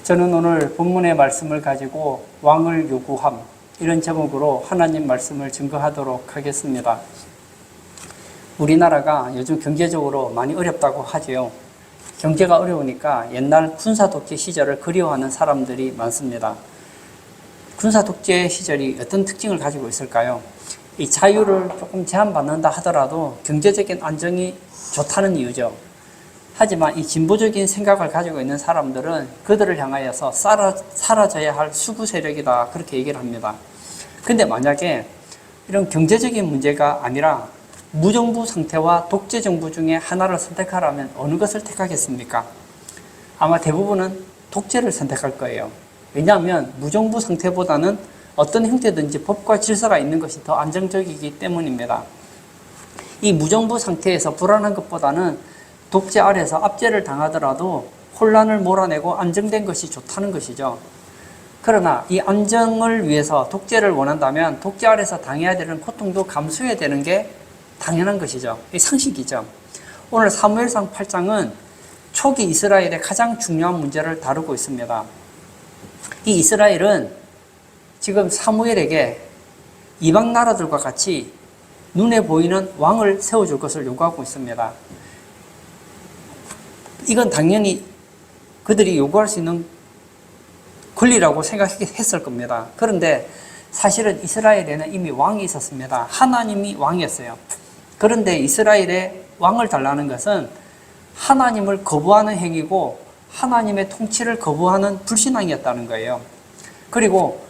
저는 오늘 본문의 말씀을 가지고 왕을 요구함, 이런 제목으로 하나님 말씀을 증거하도록 하겠습니다. 우리나라가 요즘 경제적으로 많이 어렵다고 하지요. 경제가 어려우니까 옛날 군사독재 시절을 그리워하는 사람들이 많습니다. 군사독재 시절이 어떤 특징을 가지고 있을까요? 이 자유를 조금 제한받는다 하더라도 경제적인 안정이 좋다는 이유죠. 하지만 이 진보적인 생각을 가지고 있는 사람들은 그들을 향하여서 사라져야 할 수구 세력이다, 그렇게 얘기를 합니다. 근데 만약에 이런 경제적인 문제가 아니라 무정부 상태와 독재 정부 중에 하나를 선택하라면 어느 것을 택하겠습니까? 아마 대부분은 독재를 선택할 거예요. 왜냐하면 무정부 상태보다는 어떤 형태든지 법과 질서가 있는 것이 더 안정적이기 때문입니다. 이 무정부 상태에서 불안한 것보다는 독재 아래에서 압제를 당하더라도 혼란을 몰아내고 안정된 것이 좋다는 것이죠. 그러나 이 안정을 위해서 독재를 원한다면 독재 아래에서 당해야 되는 고통도 감수해야 되는 게 당연한 것이죠. 이 상식이죠. 오늘 사무엘상 8장은 초기 이스라엘의 가장 중요한 문제를 다루고 있습니다. 이 이스라엘은 지금 사무엘에게 이방 나라들과 같이 눈에 보이는 왕을 세워줄 것을 요구하고 있습니다. 이건 당연히 그들이 요구할 수 있는 권리라고 생각했을 겁니다. 그런데 사실은 이스라엘에는 이미 왕이 있었습니다. 하나님이 왕이었어요. 그런데 이스라엘에 왕을 달라는 것은 하나님을 거부하는 행위고 하나님의 통치를 거부하는 불신앙이었다는 거예요. 그리고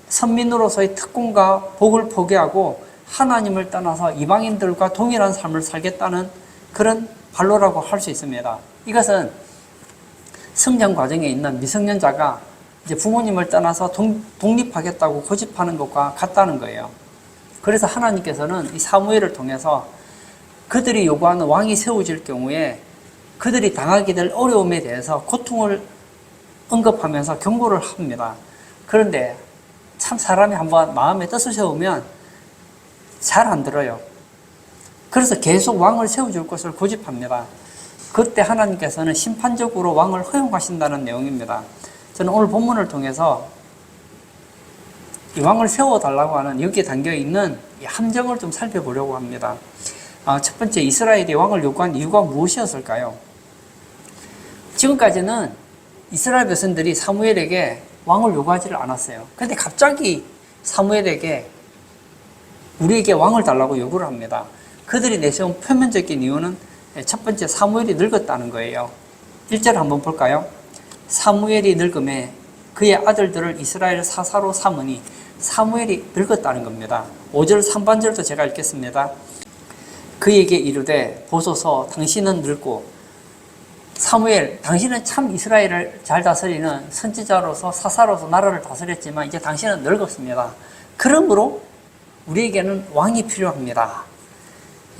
선민으로서의 특권과 복을 포기하고 하나님을 떠나서 이방인들과 동일한 삶을 살겠다는 그런 발로라고 할 수 있습니다. 이것은 성장 과정에 있는 미성년자가 이제 부모님을 떠나서 독립하겠다고 고집하는 것과 같다는 거예요. 그래서 하나님께서는 이 사무엘을 통해서 그들이 요구하는 왕이 세워질 경우에 그들이 당하게 될 어려움에 대해서 고통을 언급하면서 경고를 합니다. 그런데 참 사람이 한번 마음에 뜻을 세우면 잘 안 들어요. 그래서 계속 왕을 세워줄 것을 고집합니다. 그때 하나님께서는 심판적으로 왕을 허용하신다는 내용입니다. 저는 오늘 본문을 통해서 이 왕을 세워달라고 하는 여기에 담겨있는 이 함정을 좀 살펴보려고 합니다. 첫 번째, 이스라엘이 왕을 요구한 이유가 무엇이었을까요? 지금까지는 이스라엘 백성들이 사무엘에게 왕을 요구하지를 않았어요. 그런데 갑자기 사무엘에게 우리에게 왕을 달라고 요구를 합니다. 그들이 내세운 표면적인 이유는 첫 번째, 사무엘이 늙었다는 거예요. 1절 한번 볼까요? 사무엘이 늙음에 그의 아들들을 이스라엘 사사로 삼으니 사무엘이 늙었다는 겁니다. 5절 상반절도 제가 읽겠습니다. 그에게 이르되 보소서 당신은 늙고 사무엘 당신은 참 이스라엘을 잘 다스리는 선지자로서 사사로서 나라를 다스렸지만 이제 당신은 늙었습니다. 그러므로 우리에게는 왕이 필요합니다.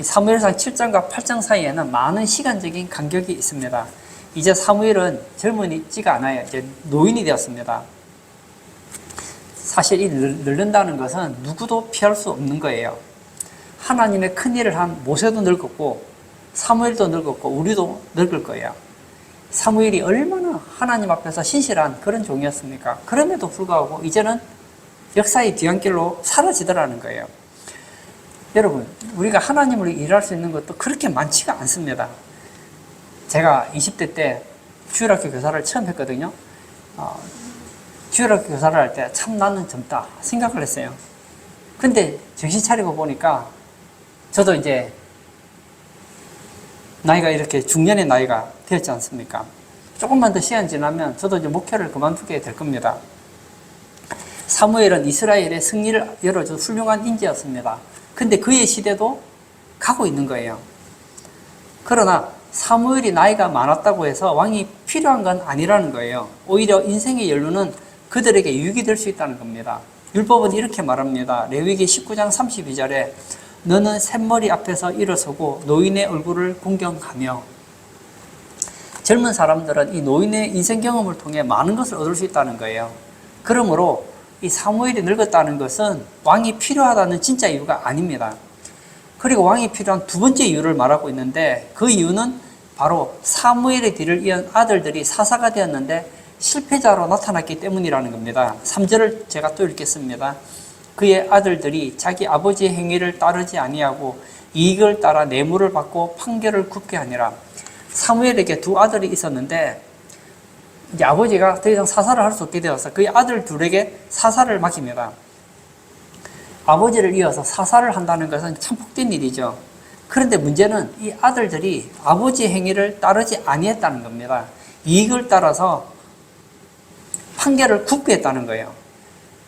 사무엘상 7장과 8장 사이에는 많은 시간적인 간격이 있습니다. 이제 사무엘은 젊은이지가 않아요. 이제 노인이 되었습니다. 사실 이 늙는다는 것은 누구도 피할 수 없는 거예요. 하나님의 큰 일을 한 모세도 늙었고 사무엘도 늙었고 우리도 늙을 거예요. 사무엘이 얼마나 하나님 앞에서 신실한 그런 종이었습니까? 그럼에도 불구하고 이제는 역사의 뒤안길로 사라지더라는 거예요. 여러분, 우리가 하나님으로 일할 수 있는 것도 그렇게 많지가 않습니다. 제가 20대 때 주일학교 교사를 처음 했거든요. 주일학교 교사를 할 때 참 나는 젊다 생각을 했어요. 근데 정신 차리고 보니까 저도 이제 나이가 이렇게 중년의 나이가 되었지 않습니까? 조금만 더 시간 지나면 저도 이제 목회를 그만두게 될 겁니다. 사무엘은 이스라엘의 승리를 열어준 훌륭한 인재였습니다. 근데 그의 시대도 가고 있는 거예요. 그러나 사무엘이 나이가 많았다고 해서 왕이 필요한 건 아니라는 거예요. 오히려 인생의 연륜은 그들에게 유익이 될 수 있다는 겁니다. 율법은 이렇게 말합니다. 레위기 19장 32절에 너는 샘머리 앞에서 일어서고 노인의 얼굴을 공경하며. 젊은 사람들은 이 노인의 인생 경험을 통해 많은 것을 얻을 수 있다는 거예요. 그러므로 이 사무엘이 늙었다는 것은 왕이 필요하다는 진짜 이유가 아닙니다. 그리고 왕이 필요한 두 번째 이유를 말하고 있는데 그 이유는 바로 사무엘의 뒤를 이은 아들들이 사사가 되었는데 실패자로 나타났기 때문이라는 겁니다. 3절을 제가 또 읽겠습니다. 그의 아들들이 자기 아버지의 행위를 따르지 아니하고 이익을 따라 뇌물을 받고 판결을 굽게 하니라. 사무엘에게 두 아들이 있었는데 이제 아버지가 더 이상 사사를 할 수 없게 되어서 그의 아들 둘에게 사사를 맡깁니다. 아버지를 이어서 사사를 한다는 것은 참 복된 일이죠. 그런데 문제는 이 아들들이 아버지의 행위를 따르지 아니했다는 겁니다. 이익을 따라서 판결을 굽게 했다는 거예요.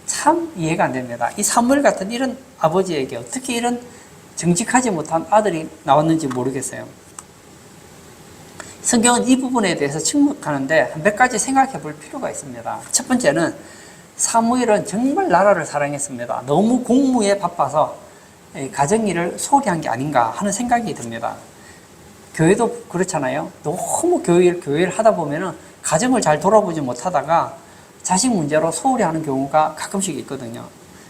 참 이해가 안 됩니다. 이 사무엘 같은 이런 아버지에게 어떻게 이런 정직하지 못한 아들이 나왔는지 모르겠어요. 성경은 이 부분에 대해서 침묵하는데 몇 가지 생각해 볼 필요가 있습니다. 첫 번째는 사무엘은 정말 나라를 사랑했습니다. 너무 공무에 바빠서 가정일을 소홀히 한 게 아닌가 하는 생각이 듭니다. 교회도 그렇잖아요. 너무 교회를 하다 보면은 가정을 잘 돌아보지 못하다가 자식 문제로 소홀히 하는 경우가 가끔씩 있거든요.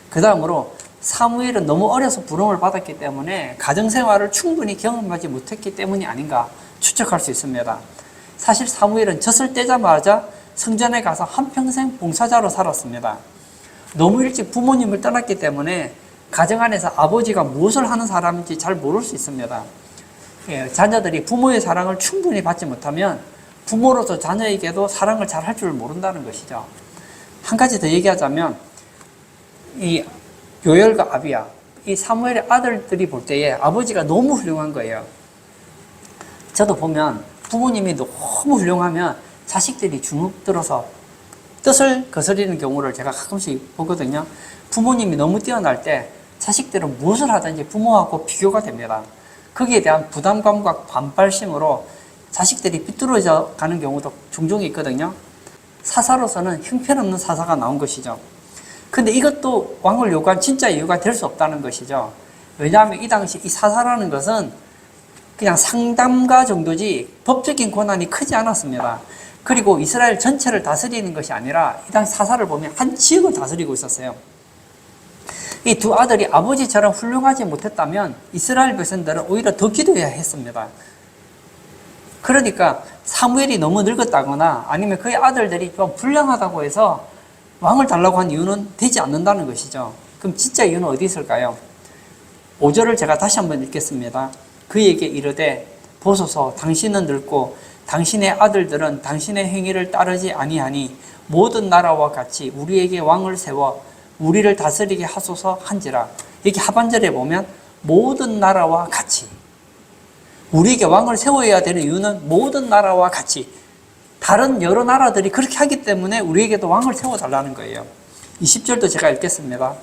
그 다음으로 사무엘은 너무 어려서 부름을 받았기 때문에 가정생활을 충분히 경험하지 못했기 때문이 아닌가 추측할 수 있습니다. 사실 사무엘은 젖을 떼자마자 성전에 가서 한평생 봉사자로 살았습니다. 너무 일찍 부모님을 떠났기 때문에 가정 안에서 아버지가 무엇을 하는 사람인지 잘 모를 수 있습니다. 자녀들이 부모의 사랑을 충분히 받지 못하면 부모로서 자녀에게도 사랑을 잘 할 줄 모른다는 것이죠. 한 가지 더 얘기하자면 이 요엘과 아비야, 이 사무엘의 아들들이 볼 때에 아버지가 너무 훌륭한 거예요. 저도 보면 부모님이 너무 훌륭하면 자식들이 주눅들어서 뜻을 거스리는 경우를 제가 가끔씩 보거든요. 부모님이 너무 뛰어날 때 자식들은 무엇을 하든지 부모하고 비교가 됩니다. 거기에 대한 부담감과 반발심으로 자식들이 삐뚤어져 가는 경우도 종종 있거든요. 사사로서는 형편없는 사사가 나온 것이죠. 근데 이것도 왕을 요구한 진짜 이유가 될 수 없다는 것이죠. 왜냐하면 이 당시 이 사사라는 것은 그냥 상담가 정도지 법적인 권한이 크지 않았습니다. 그리고 이스라엘 전체를 다스리는 것이 아니라 이 당시 사사를 보면 한 지역을 다스리고 있었어요. 이 두 아들이 아버지처럼 훌륭하지 못했다면 이스라엘 백성들은 오히려 더 기도해야 했습니다. 그러니까 사무엘이 너무 늙었다거나 아니면 그의 아들들이 좀 불량하다고 해서 왕을 달라고 한 이유는 되지 않는다는 것이죠. 그럼 진짜 이유는 어디 있을까요? 5절을 제가 다시 한번 읽겠습니다. 그에게 이르되 보소서 당신은 늙고 당신의 아들들은 당신의 행위를 따르지 아니하니 모든 나라와 같이 우리에게 왕을 세워 우리를 다스리게 하소서 한지라. 여기 하반절에 보면 모든 나라와 같이, 우리에게 왕을 세워야 되는 이유는 모든 나라와 같이, 다른 여러 나라들이 그렇게 하기 때문에 우리에게도 왕을 세워달라는 거예요. 20절도 제가 읽겠습니다.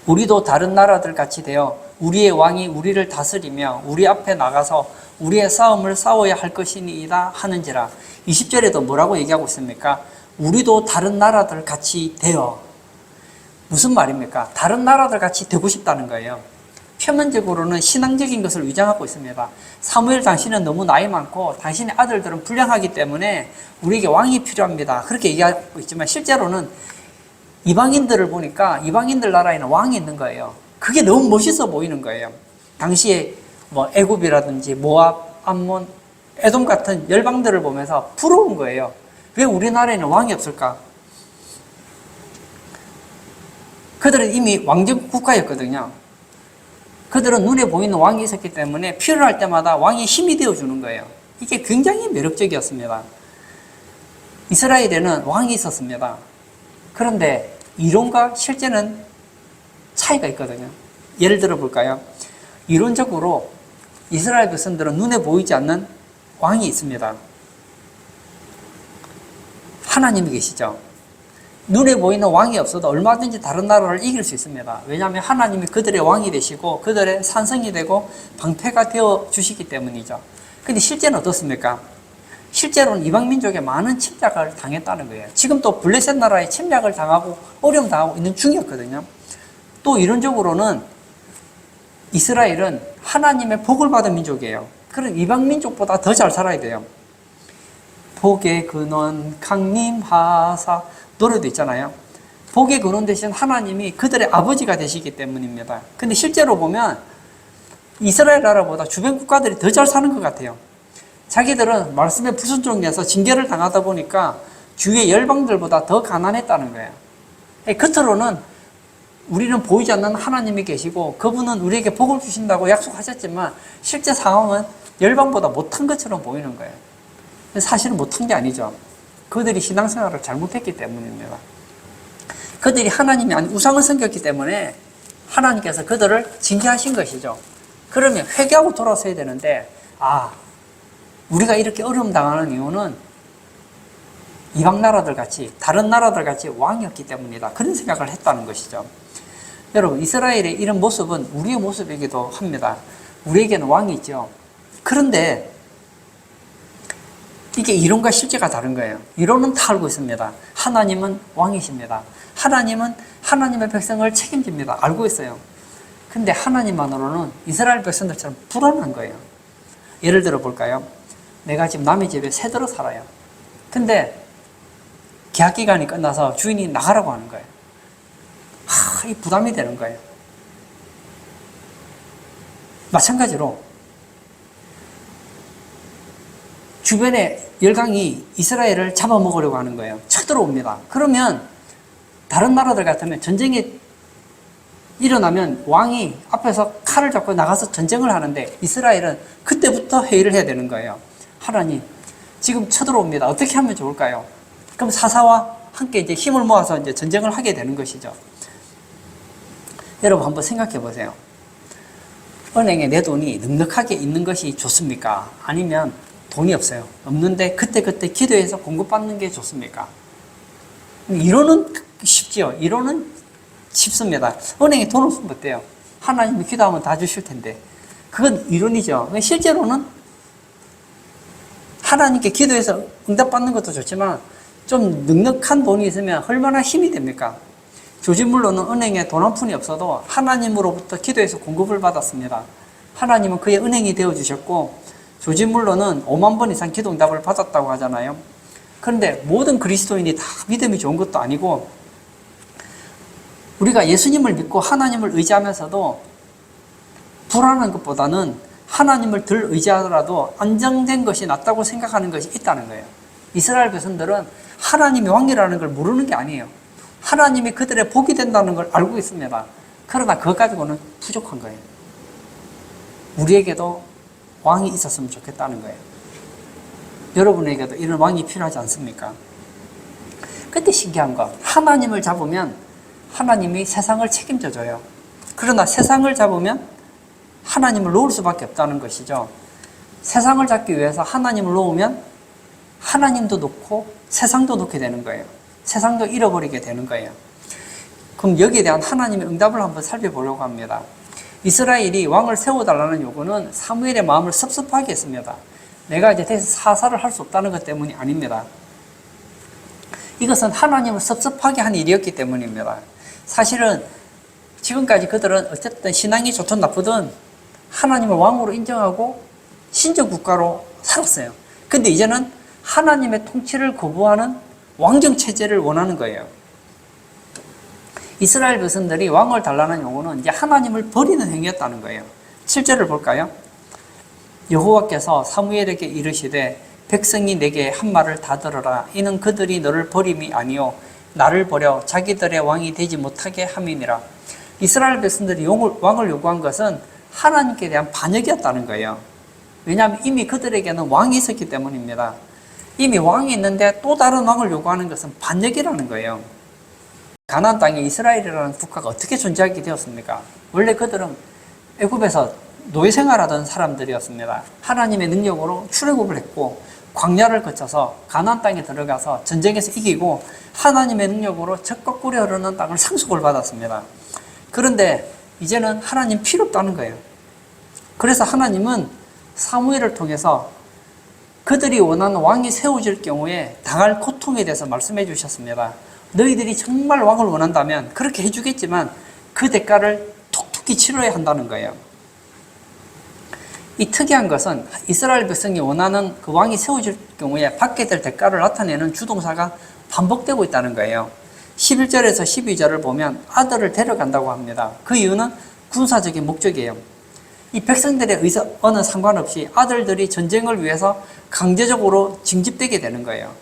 우리도 다른 나라들 같이 되어 우리의 왕이 우리를 다스리며 우리 앞에 나가서 우리의 싸움을 싸워야 할 것이니이다 하는지라. 20절에도 뭐라고 얘기하고 있습니까? 우리도 다른 나라들 같이 되어. 무슨 말입니까? 다른 나라들 같이 되고 싶다는 거예요. 표면적으로는 신앙적인 것을 위장하고 있습니다. 사무엘 당신은 너무 나이 많고 당신의 아들들은 불량하기 때문에 우리에게 왕이 필요합니다. 그렇게 얘기하고 있지만 실제로는 이방인들을 보니까 이방인들 나라에는 왕이 있는 거예요. 그게 너무 멋있어 보이는 거예요. 당시에 뭐 애굽이라든지 모압, 암몬, 에돔 같은 열방들을 보면서 부러운 거예요. 왜 우리나라에는 왕이 없을까? 그들은 이미 왕정 국가였거든요. 그들은 눈에 보이는 왕이 있었기 때문에 필요할 때마다 왕이 힘이 되어주는 거예요. 이게 굉장히 매력적이었습니다. 이스라엘에는 왕이 있었습니다. 그런데 이론과 실제는 차이가 있거든요. 예를 들어 볼까요? 이론적으로 이스라엘 백성들은 눈에 보이지 않는 왕이 있습니다. 하나님이 계시죠. 눈에 보이는 왕이 없어도 얼마든지 다른 나라를 이길 수 있습니다. 왜냐하면 하나님이 그들의 왕이 되시고 그들의 산성이 되고 방패가 되어 주시기 때문이죠. 근데 실제는 어떻습니까? 실제로는 이방민족에 많은 침략을 당했다는 거예요. 지금 또 블레셋 나라에 침략을 당하고 어려움 당하고 있는 중이었거든요. 또 이론적으로는 이스라엘은 하나님의 복을 받은 민족이에요. 그런 이방민족보다 더 잘 살아야 돼요. 복의 근원 강림하사 노래도 있잖아요. 복의 근원 대신 하나님이 그들의 아버지가 되시기 때문입니다. 근데 실제로 보면 이스라엘 나라보다 주변 국가들이 더 잘 사는 것 같아요. 자기들은 말씀에 불순종해서 징계를 당하다 보니까 주위의 열방들보다 더 가난했다는 거예요. 겉으로는 우리는 보이지 않는 하나님이 계시고 그분은 우리에게 복을 주신다고 약속하셨지만 실제 상황은 열방보다 못한 것처럼 보이는 거예요. 사실은 못한 게 아니죠. 그들이 신앙생활을 잘못했기 때문입니다. 그들이 하나님이 아닌 우상을 섬겼기 때문에 하나님께서 그들을 징계하신 것이죠. 그러면 회개하고 돌아서야 되는데 우리가 이렇게 어려움 당하는 이유는 이방 나라들 같이 다른 나라들 같이 왕이 없기 때문이다. 그런 생각을 했다는 것이죠. 여러분, 이스라엘의 이런 모습은 우리의 모습이기도 합니다. 우리에게는 왕이 있죠. 그런데 이게 이론과 실제가 다른 거예요. 이론은 다 알고 있습니다. 하나님은 왕이십니다. 하나님은 하나님의 백성을 책임집니다. 알고 있어요. 근데 하나님만으로는 이스라엘 백성들처럼 불안한 거예요. 예를 들어 볼까요? 내가 지금 남의 집에 새들어 살아요. 근데 계약 기간이 끝나서 주인이 나가라고 하는 거예요. 이 부담이 되는 거예요. 마찬가지로 주변에 열강이 이스라엘을 잡아먹으려고 하는 거예요. 쳐들어옵니다. 그러면 다른 나라들 같으면 전쟁이 일어나면 왕이 앞에서 칼을 잡고 나가서 전쟁을 하는데 이스라엘은 그때부터 회의를 해야 되는 거예요. 하나님, 지금 쳐들어옵니다. 어떻게 하면 좋을까요? 그럼 사사와 함께 이제 힘을 모아서 이제 전쟁을 하게 되는 것이죠. 여러분 한번 생각해 보세요. 은행에 내 돈이 넉넉하게 있는 것이 좋습니까? 아니면 돈이 없어요. 없는데 그때그때 기도해서 공급받는 게 좋습니까? 이론은 쉽지요. 이론은 쉽습니다. 은행에 돈 없으면 어때요? 하나님이 기도하면 다 주실 텐데. 그건 이론이죠. 실제로는 하나님께 기도해서 응답받는 것도 좋지만 좀 넉넉한 돈이 있으면 얼마나 힘이 됩니까? 조지 물러는 은행에 돈 한 푼이 없어도 하나님으로부터 기도해서 공급을 받았습니다. 하나님은 그의 은행이 되어주셨고 조지 물러는 5만 번 이상 기도 응답을 받았다고 하잖아요. 그런데 모든 그리스도인이 다 믿음이 좋은 것도 아니고 우리가 예수님을 믿고 하나님을 의지하면서도 불안한 것보다는 하나님을 덜 의지하더라도 안정된 것이 낫다고 생각하는 것이 있다는 거예요. 이스라엘 백성들은 하나님이 왕이라는 걸 모르는 게 아니에요. 하나님이 그들의 복이 된다는 걸 알고 있습니다. 그러나 그것 가지고는 부족한 거예요. 우리에게도 왕이 있었으면 좋겠다는 거예요. 여러분에게도 이런 왕이 필요하지 않습니까? 근데 신기한 건 하나님을 잡으면 하나님이 세상을 책임져 줘요. 그러나 세상을 잡으면 하나님을 놓을 수밖에 없다는 것이죠. 세상을 잡기 위해서 하나님을 놓으면 하나님도 놓고 세상도 놓게 되는 거예요. 세상도 잃어버리게 되는 거예요. 그럼 여기에 대한 하나님의 응답을 한번 살펴보려고 합니다. 이스라엘이 왕을 세워달라는 요구는 사무엘의 마음을 섭섭하게 했습니다. 내가 이제 대해서 사사를 할 수 없다는 것 때문이 아닙니다. 이것은 하나님을 섭섭하게 한 일이었기 때문입니다. 사실은 지금까지 그들은 어쨌든 신앙이 좋든 나쁘든 하나님을 왕으로 인정하고 신적 국가로 살았어요. 근데 이제는 하나님의 통치를 거부하는 왕정 체제를 원하는 거예요. 이스라엘 백성들이 왕을 달라는 요구는 이제 하나님을 버리는 행위였다는 거예요. 7절을 볼까요? 여호와께서 사무엘에게 이르시되 백성이 내게 한 말을 다 들어라. 이는 그들이 너를 버림이 아니요 나를 버려 자기들의 왕이 되지 못하게 함이니라. 이스라엘 백성들이 왕을 요구한 것은 하나님께 대한 반역이었다는 거예요. 왜냐하면 이미 그들에게는 왕이 있었기 때문입니다. 이미 왕이 있는데 또 다른 왕을 요구하는 것은 반역이라는 거예요. 가나안 땅에 이스라엘이라는 국가가 어떻게 존재하게 되었습니까? 원래 그들은 애굽에서 노예 생활하던 사람들이었습니다. 하나님의 능력으로 출애굽을 했고 광야를 거쳐서 가나안 땅에 들어가서 전쟁에서 이기고 하나님의 능력으로 적과 꿀이 흐르는 땅을 상속을 받았습니다. 그런데 이제는 하나님 필요 없다는 거예요. 그래서 하나님은 사무엘을 통해서 그들이 원하는 왕이 세워질 경우에 당할 고통에 대해서 말씀해 주셨습니다. 너희들이 정말 왕을 원한다면 그렇게 해주겠지만 그 대가를 톡톡히 치러야 한다는 거예요. 이 특이한 것은 이스라엘 백성이 원하는 그 왕이 세워질 경우에 받게 될 대가를 나타내는 주동사가 반복되고 있다는 거예요. 11절에서 12절을 보면 아들을 데려간다고 합니다. 그 이유는 군사적인 목적이에요. 이 백성들의 의사와는 상관없이 아들들이 전쟁을 위해서 강제적으로 징집되게 되는 거예요.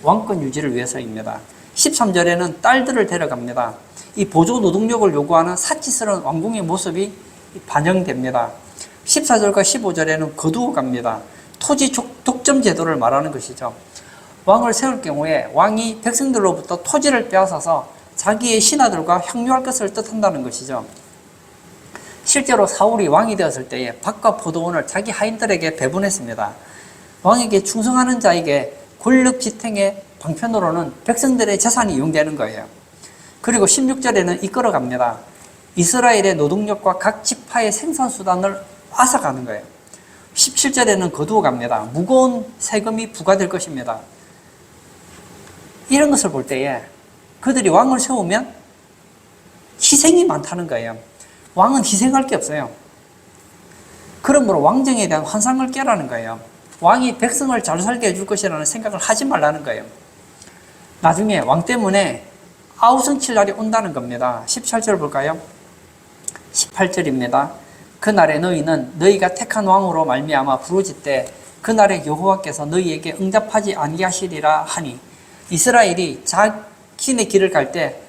왕권 유지를 위해서입니다. 13절에는 딸들을 데려갑니다. 이 보조 노동력을 요구하는 사치스러운 왕궁의 모습이 반영됩니다. 14절과 15절에는 거두어 갑니다. 토지 독점 제도를 말하는 것이죠. 왕을 세울 경우에 왕이 백성들로부터 토지를 빼앗아서 자기의 신하들과 향유할 것을 뜻한다는 것이죠. 실제로 사울이 왕이 되었을 때에 밭과 포도원을 자기 하인들에게 배분했습니다. 왕에게 충성하는 자에게 권력 지탱의 방편으로는 백성들의 재산이 이용되는 거예요. 그리고 16절에는 이끌어갑니다. 이스라엘의 노동력과 각 지파의 생산수단을 앗아가는 거예요. 17절에는 거두어 갑니다. 무거운 세금이 부과될 것입니다. 이런 것을 볼 때에 그들이 왕을 세우면 희생이 많다는 거예요. 왕은 희생할 게 없어요. 그러므로 왕정에 대한 환상을 깨라는 거예요. 왕이 백성을 잘 살게 해줄 것이라는 생각을 하지 말라는 거예요. 나중에 왕 때문에 아우성칠 날이 온다는 겁니다. 17절 볼까요? 18절입니다. 그날에 너희는 너희가 택한 왕으로 말미암아 부르짖되 그날에 여호와께서 너희에게 응답하지 아니하시리라 하니 이스라엘이 자신의 길을 갈 때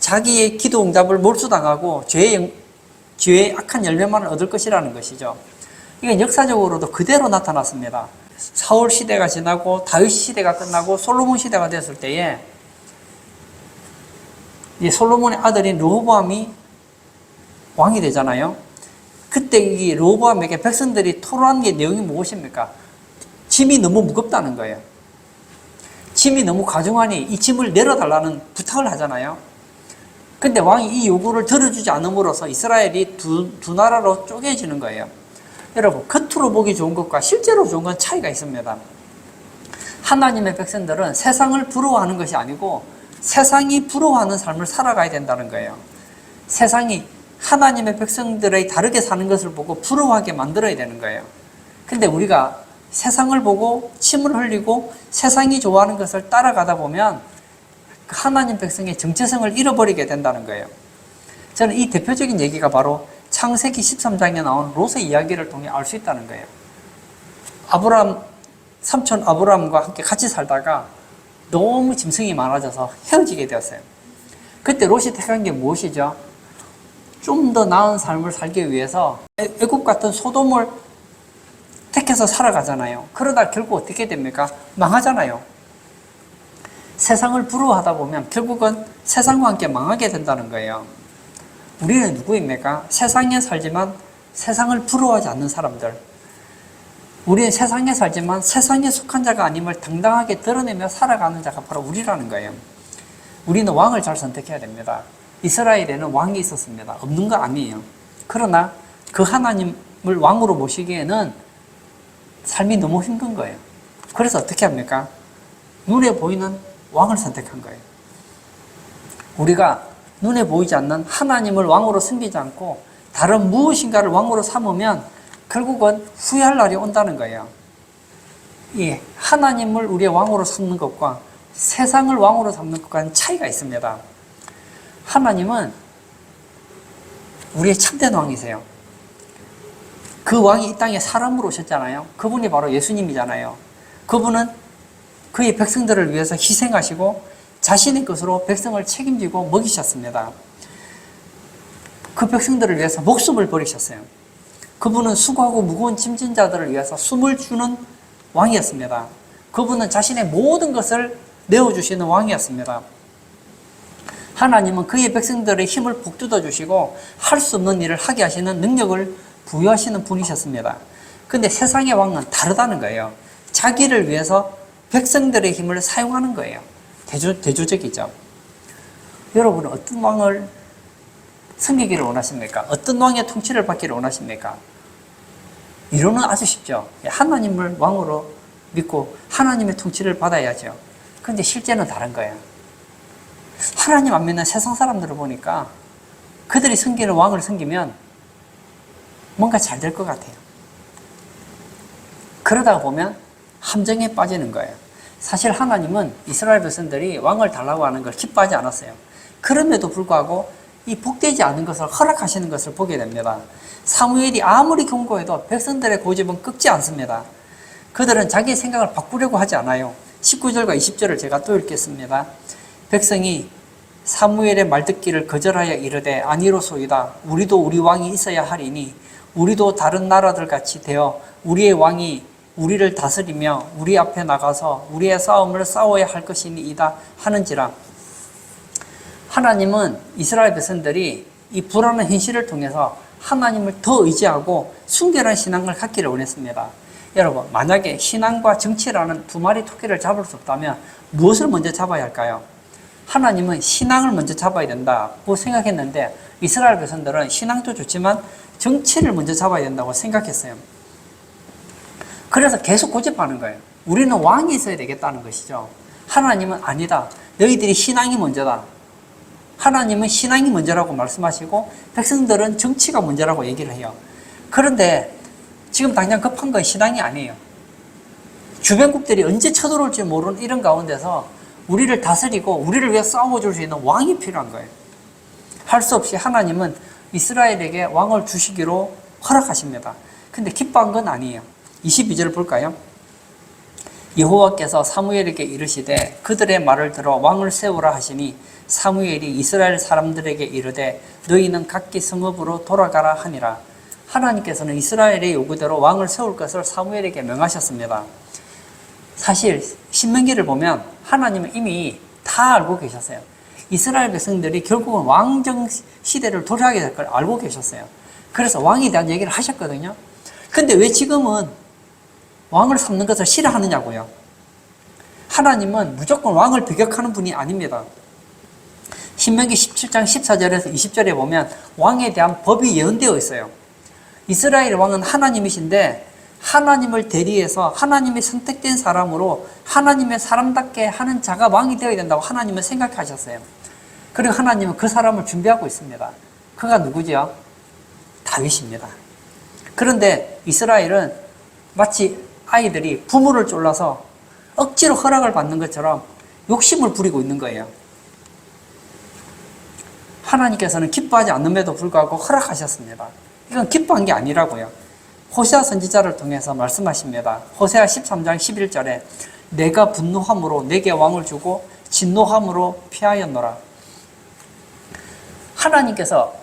자기의 기도 응답을 몰수당하고 죄의 악한 열매만 얻을 것이라는 것이죠. 이건 역사적으로도 그대로 나타났습니다. 사울 시대가 지나고 다윗 시대가 끝나고 솔로몬 시대가 됐을 때에 솔로몬의 아들인 르호보암이 왕이 되잖아요. 그때 이 르호보암에게 백성들이 토로한 게 내용이 무엇입니까? 짐이 너무 무겁다는 거예요. 짐이 너무 과중하니 이 짐을 내려달라는 부탁을 하잖아요. 근데 왕이 이 요구를 들어주지 않음으로써 이스라엘이 두 나라로 쪼개지는 거예요. 여러분, 겉으로 보기 좋은 것과 실제로 좋은 건 차이가 있습니다. 하나님의 백성들은 세상을 부러워하는 것이 아니고 세상이 부러워하는 삶을 살아가야 된다는 거예요. 세상이 하나님의 백성들의 다르게 사는 것을 보고 부러워하게 만들어야 되는 거예요. 근데 우리가 세상을 보고 침을 흘리고 세상이 좋아하는 것을 따라가다 보면 하나님 백성의 정체성을 잃어버리게 된다는 거예요. 저는 이 대표적인 얘기가 바로 창세기 13장에 나온 롯의 이야기를 통해 알 수 있다는 거예요. 삼촌 아브라함과 함께 같이 살다가 너무 짐승이 많아져서 헤어지게 되었어요. 그때 롯이 택한 게 무엇이죠? 좀 더 나은 삶을 살기 위해서 애굽 같은 소돔을 택해서 살아가잖아요. 그러다 결국 어떻게 됩니까? 망하잖아요. 세상을 부러워하다 보면 결국은 세상과 함께 망하게 된다는 거예요. 우리는 누구입니까? 세상에 살지만 세상을 부러워하지 않는 사람들. 우리는 세상에 살지만 세상에 속한 자가 아님을 당당하게 드러내며 살아가는 자가 바로 우리라는 거예요. 우리는 왕을 잘 선택해야 됩니다. 이스라엘에는 왕이 있었습니다. 없는 거 아니에요. 그러나 그 하나님을 왕으로 모시기에는 삶이 너무 힘든 거예요. 그래서 어떻게 합니까? 눈에 보이는 왕을 선택한 거예요. 우리가 눈에 보이지 않는 하나님을 왕으로 섬기지 않고 다른 무엇인가를 왕으로 삼으면 결국은 후회할 날이 온다는 거예요. 예, 하나님을 우리의 왕으로 삼는 것과 세상을 왕으로 삼는 것과는 차이가 있습니다. 하나님은 우리의 참된 왕이세요. 그 왕이 이 땅에 사람으로 오셨잖아요. 그분이 바로 예수님이잖아요. 그분은 그의 백성들을 위해서 희생하시고 자신의 것으로 백성을 책임지고 먹이셨습니다. 그 백성들을 위해서 목숨을 버리셨어요. 그분은 수고하고 무거운 짐진 자들을 위해서 숨을 주는 왕이었습니다. 그분은 자신의 모든 것을 내어주시는 왕이었습니다. 하나님은 그의 백성들의 힘을 북돋아 주시고 할 수 없는 일을 하게 하시는 능력을 부여하시는 분이셨습니다. 근데 세상의 왕은 다르다는 거예요. 자기를 위해서 백성들의 힘을 사용하는 거예요. 대조적이죠. 여러분은 어떤 왕을 섬기기를 원하십니까? 어떤 왕의 통치를 받기를 원하십니까? 이론은 아주 쉽죠. 하나님을 왕으로 믿고 하나님의 통치를 받아야죠. 그런데 실제는 다른 거예요. 하나님 안 믿는 세상 사람들을 보니까 그들이 섬기는 왕을 섬기면 뭔가 잘 될 것 같아요. 그러다가 보면 함정에 빠지는 거예요. 사실 하나님은 이스라엘 백성들이 왕을 달라고 하는 걸 기뻐하지 않았어요. 그럼에도 불구하고 이 복되지 않은 것을 허락하시는 것을 보게 됩니다. 사무엘이 아무리 경고해도 백성들의 고집은 꺾지 않습니다. 그들은 자기의 생각을 바꾸려고 하지 않아요. 19절과 20절을 제가 또 읽겠습니다. 백성이 사무엘의 말 듣기를 거절하여 이르되 아니로소이다. 우리도 우리 왕이 있어야 하리니 우리도 다른 나라들 같이 되어 우리의 왕이 우리를 다스리며 우리 앞에 나가서 우리의 싸움을 싸워야 할 것이니이다 하는지라. 하나님은 이스라엘 백성들이 이 불안한 현실을 통해서 하나님을 더 의지하고 순결한 신앙을 갖기를 원했습니다. 여러분, 만약에 신앙과 정치라는 두 마리 토끼를 잡을 수 없다면 무엇을 먼저 잡아야 할까요? 하나님은 신앙을 먼저 잡아야 된다고 생각했는데 이스라엘 백성들은 신앙도 좋지만 정치를 먼저 잡아야 된다고 생각했어요. 그래서 계속 고집하는 거예요. 우리는 왕이 있어야 되겠다는 것이죠. 하나님은 아니다. 너희들이 신앙이 먼저다. 하나님은 신앙이 먼저라고 말씀하시고 백성들은 정치가 먼저라고 얘기를 해요. 그런데 지금 당장 급한 건 신앙이 아니에요. 주변국들이 언제 쳐들어올지 모르는 이런 가운데서 우리를 다스리고 우리를 위해 싸워줄 수 있는 왕이 필요한 거예요. 할 수 없이 하나님은 이스라엘에게 왕을 주시기로 허락하십니다. 근데 기뻐한 건 아니에요. 22절 볼까요? 여호와께서 사무엘에게 이르시되 그들의 말을 들어 왕을 세우라 하시니 사무엘이 이스라엘 사람들에게 이르되 너희는 각기 성읍으로 돌아가라 하니라. 하나님께서는 이스라엘의 요구대로 왕을 세울 것을 사무엘에게 명하셨습니다. 사실 신명기를 보면 하나님은 이미 다 알고 계셨어요. 이스라엘 백성들이 결국은 왕정 시대를 돌아가게 될 걸 알고 계셨어요. 그래서 왕에 대한 얘기를 하셨거든요. 근데 왜 지금은 왕을 삼는 것을 싫어하느냐고요. 하나님은 무조건 왕을 배격하는 분이 아닙니다. 신명기 17장 14절에서 20절에 보면 왕에 대한 법이 예언되어 있어요. 이스라엘 왕은 하나님이신데 하나님을 대리해서 하나님이 선택된 사람으로 하나님의 사람답게 하는 자가 왕이 되어야 된다고 하나님은 생각하셨어요. 그리고 하나님은 그 사람을 준비하고 있습니다. 그가 누구죠? 다윗입니다. 그런데 이스라엘은 마치 아이들이 부모를 쫄라서 억지로 허락을 받는 것처럼 욕심을 부리고 있는 거예요. 하나님께서는 기뻐하지 않음에도 불구하고 허락하셨습니다. 이건 기뻐한 게 아니라고요. 호세아 선지자를 통해서 말씀하십니다. 호세아 13장 11절에 내가 분노함으로 내게 왕을 주고 진노함으로 피하였노라. 하나님께서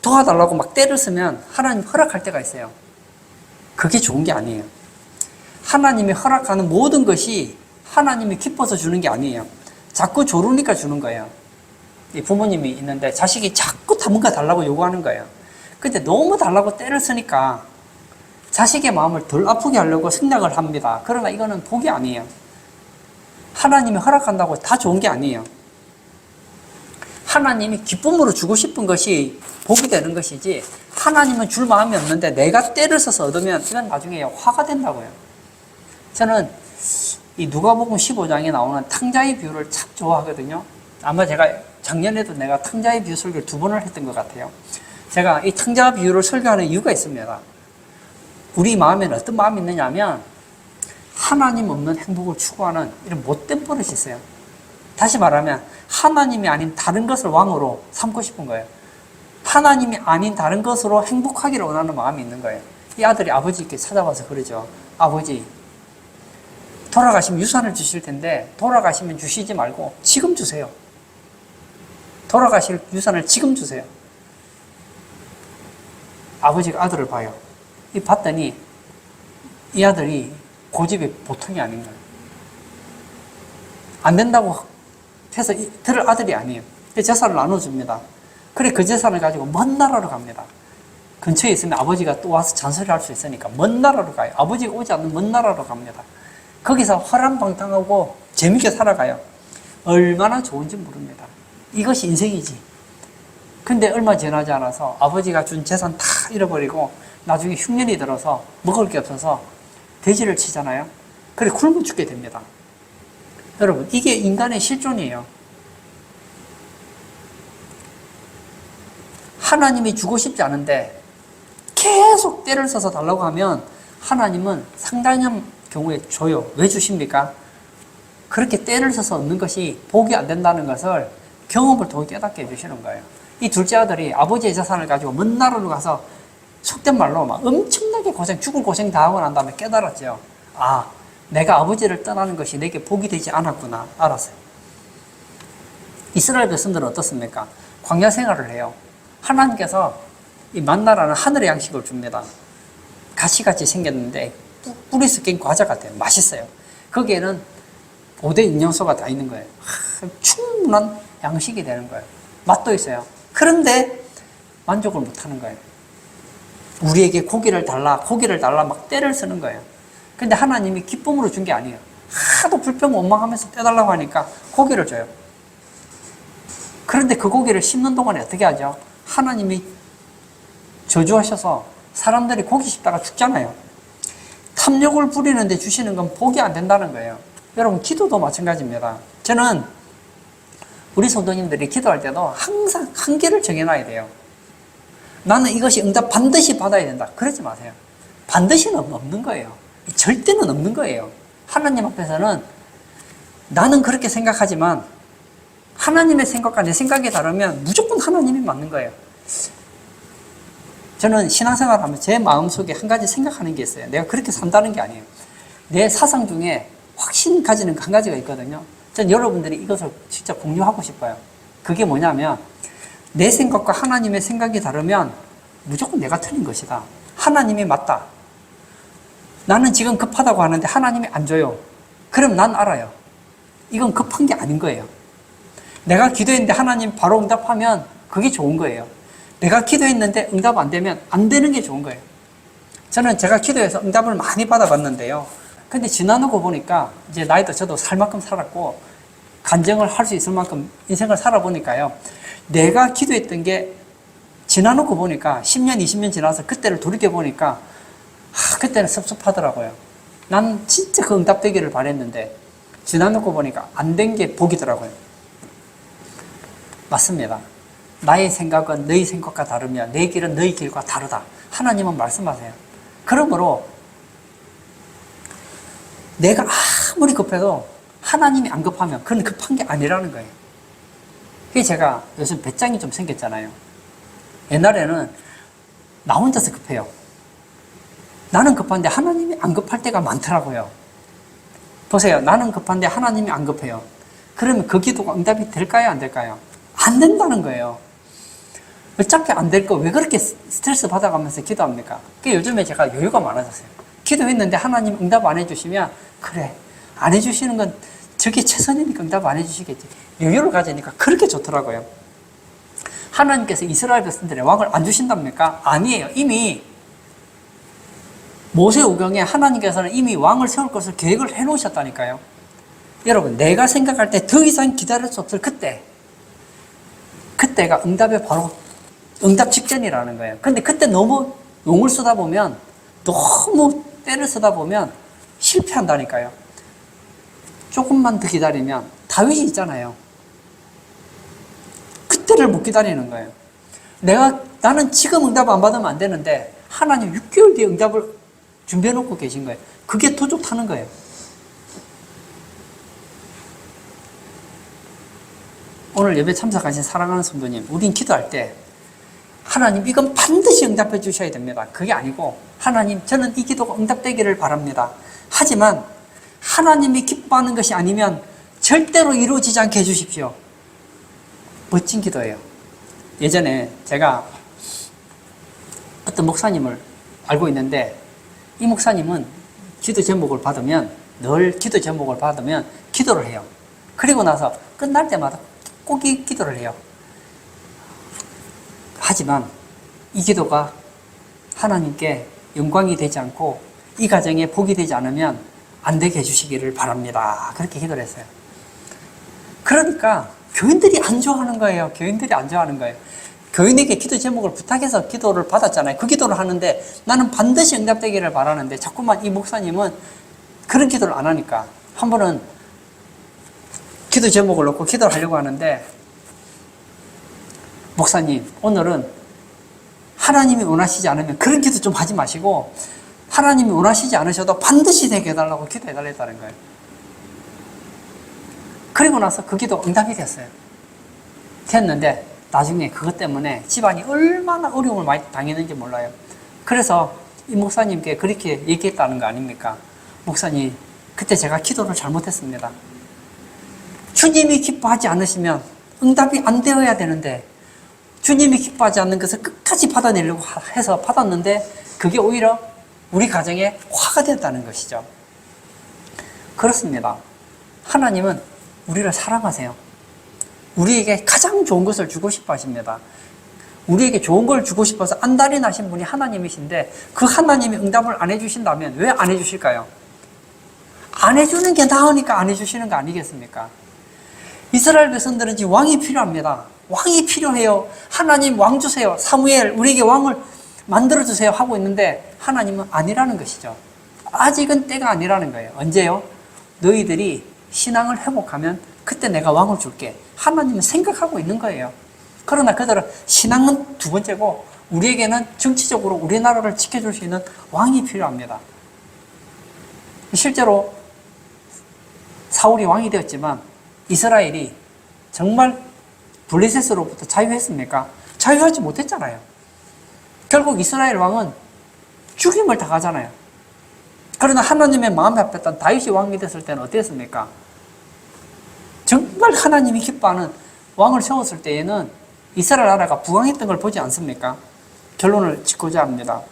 도와달라고 막 때를 쓰면 하나님 허락할 때가 있어요. 그게 좋은 게 아니에요. 하나님이 허락하는 모든 것이 하나님이 기뻐서 주는 게 아니에요. 자꾸 조르니까 주는 거예요. 이 부모님이 있는데 자식이 자꾸 뭔가 달라고 요구하는 거예요. 근데 너무 달라고 때를 쓰니까 자식의 마음을 덜 아프게 하려고 생략을 합니다. 그러나 이거는 복이 아니에요. 하나님이 허락한다고 다 좋은 게 아니에요. 하나님이 기쁨으로 주고 싶은 것이 복이 되는 것이지 하나님은 줄 마음이 없는데 내가 때를 써서 얻으면 이건 나중에 화가 된다고요. 저는 이 누가복음 15장에 나오는 탕자의 비유를 참 좋아하거든요. 아마 제가 작년에도 내가 탕자의 비유 설교를 2번을 했던 것 같아요. 제가 이 탕자 비유를 설교하는 이유가 있습니다. 우리 마음에는 어떤 마음이 있느냐 하면 하나님 없는 행복을 추구하는 이런 못된 버릇이 있어요. 다시 말하면 하나님이 아닌 다른 것을 왕으로 삼고 싶은 거예요. 하나님이 아닌 다른 것으로 행복하기를 원하는 마음이 있는 거예요. 이 아들이 아버지께 찾아와서 그러죠. 아버지, 돌아가시면 유산을 주실 텐데 돌아가시면 주시지 말고 지금 주세요. 돌아가실 유산을 지금 주세요. 아버지가 아들을 봐요. 이 봤더니 이 아들이 고집이 보통이 아닌 거예요. 안 된다고 해서 들을 아들이 아니에요. 재산을 나눠줍니다. 그래 그 재산을 가지고 먼 나라로 갑니다. 근처에 있으면 아버지가 또 와서 잔소리할 수 있으니까 먼 나라로 가요. 아버지가 오지 않는 먼 나라로 갑니다. 거기서 화람방탕하고 재밌게 살아가요. 얼마나 좋은지 모릅니다. 이것이 인생이지. 근데 얼마 지나지 않아서 아버지가 준 재산 다 잃어버리고 나중에 흉년이 들어서 먹을 게 없어서 돼지를 치잖아요. 그래 굶어 죽게 됩니다. 여러분, 이게 인간의 실존이에요. 하나님이 주고 싶지 않은데 계속 때를 써서 달라고 하면 하나님은 상당한 경우에 줘요. 왜 주십니까? 그렇게 때를 써서 얻는 것이 복이 안 된다는 것을 경험을 통해 깨닫게 해주시는 거예요. 이 둘째 아들이 아버지의 재산을 가지고 먼 나라로 가서 속된 말로 막 엄청나게 죽을 고생 다 하고 난 다음에 깨달았죠. 아, 내가 아버지를 떠나는 것이 내게 복이 되지 않았구나 알았어요. 이스라엘 백성들은 어떻습니까? 광야 생활을 해요. 하나님께서 이 만나라는 하늘의 양식을 줍니다. 가시같이 생겼는데 뿌리에서 깬 과자 같아요. 맛있어요. 거기에는 5대 인용소가 다 있는 거예요. 충분한 양식이 되는 거예요. 맛도 있어요. 그런데 만족을 못하는 거예요. 우리에게 고기를 달라 막 떼를 쓰는 거예요. 근데 하나님이 기쁨으로 준 게 아니에요. 하도 불평 원망하면서 떼달라고 하니까 고기를 줘요. 그런데 그 고기를 씹는 동안에 어떻게 하죠? 하나님이 저주하셔서 사람들이 고기 씹다가 죽잖아요. 탐욕을 부리는데 주시는 건 복이 안 된다는 거예요. 여러분, 기도도 마찬가지입니다. 저는 우리 성도님들이 기도할 때도 항상 한계를 정해놔야 돼요. 나는 이것이 응답 반드시 받아야 된다. 그러지 마세요. 반드시는 없는 거예요. 절대는 없는 거예요. 하나님 앞에서는 나는 그렇게 생각하지만 하나님의 생각과 내 생각이 다르면 무조건 하나님이 맞는 거예요. 저는 신앙생활을 하면 제 마음속에 한 가지 생각하는 게 있어요. 내가 그렇게 산다는 게 아니에요. 내 사상 중에 확신 가지는 한 가지가 있거든요. 전 여러분들이 이것을 진짜 공유하고 싶어요. 그게 뭐냐면 내 생각과 하나님의 생각이 다르면 무조건 내가 틀린 것이다. 하나님이 맞다. 나는 지금 급하다고 하는데 하나님이 안 줘요. 그럼 난 알아요. 이건 급한 게 아닌 거예요. 내가 기도했는데 하나님 바로 응답하면 그게 좋은 거예요. 내가 기도했는데 응답 안 되면 안 되는 게 좋은 거예요. 저는 제가 기도해서 응답을 많이 받아봤는데요. 근데 지나고 보니까 이제 나이도 저도 살 만큼 살았고 간증을 할 수 있을 만큼 인생을 살아보니까요. 내가 기도했던 게 지나놓고 보니까 10년, 20년 지나서 그때를 돌이켜보니까 그때는 섭섭하더라고요. 난 진짜 그 응답 되기를 바랬는데 지나놓고 보니까 안 된 게 복이더라고요. 맞습니다. 나의 생각은 너희 생각과 다르며 내 길은 너희 길과 다르다. 하나님은 말씀하세요. 그러므로 내가 아무리 급해도 하나님이 안 급하면 그건 급한 게 아니라는 거예요. 그게 제가 요즘 배짱이 좀 생겼잖아요. 옛날에는 나 혼자서 급해요. 나는 급한데 하나님이 안 급할 때가 많더라고요. 보세요. 나는 급한데 하나님이 안 급해요. 그러면 그 기도가 응답이 될까요? 안 될까요? 안 된다는 거예요. 어차피 안 될 거 왜 그렇게 스트레스 받아가면서 기도합니까? 그게 요즘에 제가 여유가 많아졌어요. 기도했는데 하나님 응답 안 해주시면 그래, 안 해주시는 건 저게 최선이니까 응답 안 해주시겠지. 여유를 가지니까 그렇게 좋더라고요. 하나님께서 이스라엘 백성들의 왕을 안 주신답니까? 아니에요. 이미 모세오경에 하나님께서는 이미 왕을 세울 것을 계획을 해놓으셨다니까요. 여러분, 내가 생각할 때 더 이상 기다릴 수 없을 그때가 응답의 바로 응답 직전이라는 거예요. 근데 그때 너무 용을 쓰다 보면, 너무 때를 쓰다 보면 실패한다니까요. 조금만 더 기다리면 다윗이 있잖아요. 그때를 못 기다리는 거예요. 나는 지금 응답 안 받으면 안 되는데 하나님 6개월 뒤에 응답을 준비해 놓고 계신 거예요. 그게 더 좋다는 거예요. 오늘 예배 참석하신 사랑하는 성도님, 우린 기도할 때 하나님 이건 반드시 응답해 주셔야 됩니다. 그게 아니고 하나님 저는 이 기도가 응답되기를 바랍니다. 하지만 하나님이 기뻐하는 것이 아니면 절대로 이루어지지 않게 해주십시오. 멋진 기도예요. 예전에 제가 어떤 목사님을 알고 있는데 이 목사님은 기도 제목을 받으면 늘 기도 제목을 받으면 기도를 해요. 그리고 나서 끝날 때마다 꼭 기도를 해요. 하지만 이 기도가 하나님께 영광이 되지 않고 이 가정에 복이 되지 않으면 안 되게 해주시기를 바랍니다. 그렇게 기도를 했어요. 그러니까 교인들이 안 좋아하는 거예요. 교인들이 안 좋아하는 거예요. 교인에게 기도 제목을 부탁해서 기도를 받았잖아요. 그 기도를 하는데 나는 반드시 응답되기를 바라는데 자꾸만 이 목사님은 그런 기도를 안 하니까 한 번은 기도 제목을 놓고 기도를 하려고 하는데 목사님 오늘은 하나님이 원하시지 않으면 그런 기도 좀 하지 마시고 하나님이 원하시지 않으셔도 반드시 되게 해달라고 기도해달랬다는 거예요. 그리고 나서 그 기도가 응답이 됐어요. 됐는데 나중에 그것 때문에 집안이 얼마나 어려움을 많이 당했는지 몰라요. 그래서 이 목사님께 그렇게 얘기했다는 거 아닙니까? 목사님, 그때 제가 기도를 잘못했습니다. 주님이 기뻐하지 않으시면 응답이 안 되어야 되는데 주님이 기뻐하지 않는 것을 끝까지 받아내려고 해서 받았는데 그게 오히려 우리 가정에 화가 됐다는 것이죠. 그렇습니다. 하나님은 우리를 사랑하세요. 우리에게 가장 좋은 것을 주고 싶어 하십니다. 우리에게 좋은 걸 주고 싶어서 안달이 나신 분이 하나님이신데 그 하나님이 응답을 안 해주신다면 왜 안 해주실까요? 안 해주는 게 나으니까 안 해주시는 거 아니겠습니까? 이스라엘 백성들은 지금 왕이 필요합니다. 왕이 필요해요. 하나님 왕 주세요. 사무엘 우리에게 왕을 만들어주세요 하고 있는데 하나님은 아니라는 것이죠. 아직은 때가 아니라는 거예요. 언제요? 너희들이 신앙을 회복하면 그때 내가 왕을 줄게. 하나님은 생각하고 있는 거예요. 그러나 그들은 신앙은 두 번째고 우리에게는 정치적으로 우리나라를 지켜줄 수 있는 왕이 필요합니다. 실제로 사울이 왕이 되었지만 이스라엘이 정말 블레셋으로부터 자유했습니까? 자유하지 못했잖아요. 결국 이스라엘 왕은 죽임을 당하잖아요. 그러나 하나님의 마음에 합했던 다윗이 왕이 됐을 때는 어땠습니까? 정말 하나님이 기뻐하는 왕을 세웠을 때에는 이스라엘 나라가 부강했던 걸 보지 않습니까? 결론을 짓고자 합니다.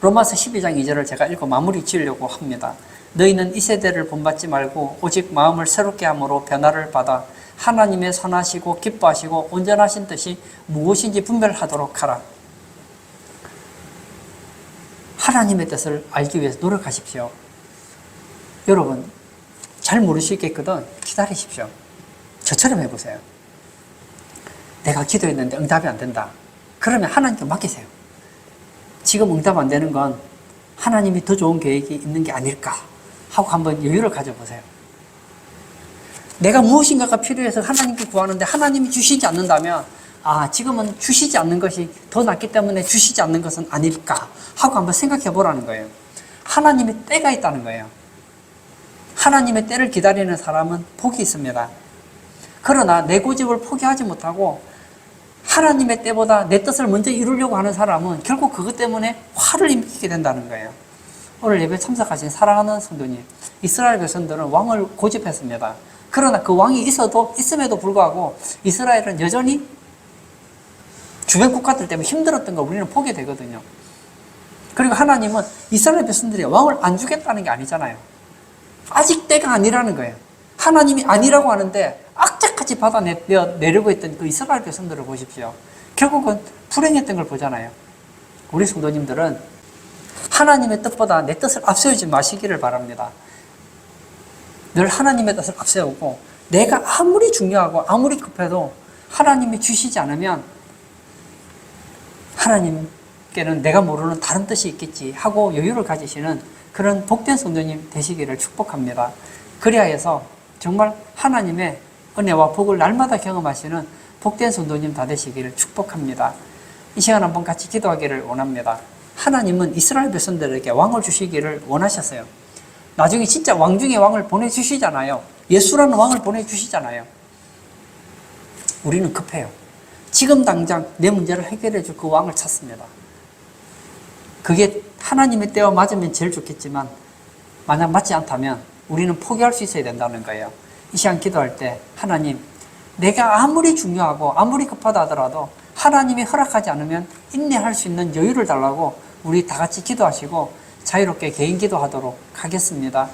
로마서 12장 2절을 제가 읽고 마무리 지으려고 합니다. 너희는 이 세대를 본받지 말고 오직 마음을 새롭게 함으로 변화를 받아 하나님의 선하시고 기뻐하시고 온전하신 뜻이 무엇인지 분별하도록 하라. 하나님의 뜻을 알기 위해서 노력하십시오. 여러분 잘 모르시겠거든 기다리십시오. 저처럼 해보세요. 내가 기도했는데 응답이 안 된다. 그러면 하나님께 맡기세요. 지금 응답 안 되는 건 하나님이 더 좋은 계획이 있는 게 아닐까 하고 한번 여유를 가져보세요. 내가 무엇인가가 필요해서 하나님께 구하는데 하나님이 주시지 않는다면 지금은 주시지 않는 것이 더 낫기 때문에 주시지 않는 것은 아닐까 하고 한번 생각해 보라는 거예요. 하나님의 때가 있다는 거예요. 하나님의 때를 기다리는 사람은 복이 있습니다. 그러나 내 고집을 포기하지 못하고 하나님의 때보다 내 뜻을 먼저 이루려고 하는 사람은 결국 그것 때문에 화를 일으키게 된다는 거예요. 오늘 예배 참석하신 사랑하는 성도님, 이스라엘 백성들은 왕을 고집했습니다. 그러나 그 왕이 있음에도 불구하고 이스라엘은 여전히 주변 국가들 때문에 힘들었던 거 우리는 보게 되거든요. 그리고 하나님은 이스라엘 백성들이 왕을 안 주겠다는 게 아니잖아요. 아직 때가 아니라는 거예요. 하나님이 아니라고 하는데 악착같이 받아내려고 했던 그 이스라엘 백성들을 보십시오. 결국은 불행했던 걸 보잖아요. 우리 성도님들은 하나님의 뜻보다 내 뜻을 앞세우지 마시기를 바랍니다. 늘 하나님의 뜻을 앞세우고 내가 아무리 중요하고 아무리 급해도 하나님이 주시지 않으면 하나님께는 내가 모르는 다른 뜻이 있겠지 하고 여유를 가지시는 그런 복된 성도님 되시기를 축복합니다. 그리하 해서 정말 하나님의 은혜와 복을 날마다 경험하시는 복된 성도님 다 되시기를 축복합니다. 이 시간 한번 같이 기도하기를 원합니다. 하나님은 이스라엘 백성들에게 왕을 주시기를 원하셨어요. 나중에 진짜 왕 중에 왕을 보내주시잖아요. 예수라는 왕을 보내주시잖아요. 우리는 급해요. 지금 당장 내 문제를 해결해 줄 그 왕을 찾습니다. 그게 하나님의 때와 맞으면 제일 좋겠지만 만약 맞지 않다면 우리는 포기할 수 있어야 된다는 거예요. 이 시간 기도할 때 하나님, 내가 아무리 중요하고 아무리 급하다 하더라도 하나님이 허락하지 않으면 인내할 수 있는 여유를 달라고 우리 다 같이 기도하시고 자유롭게 개인 기도하도록 하겠습니다.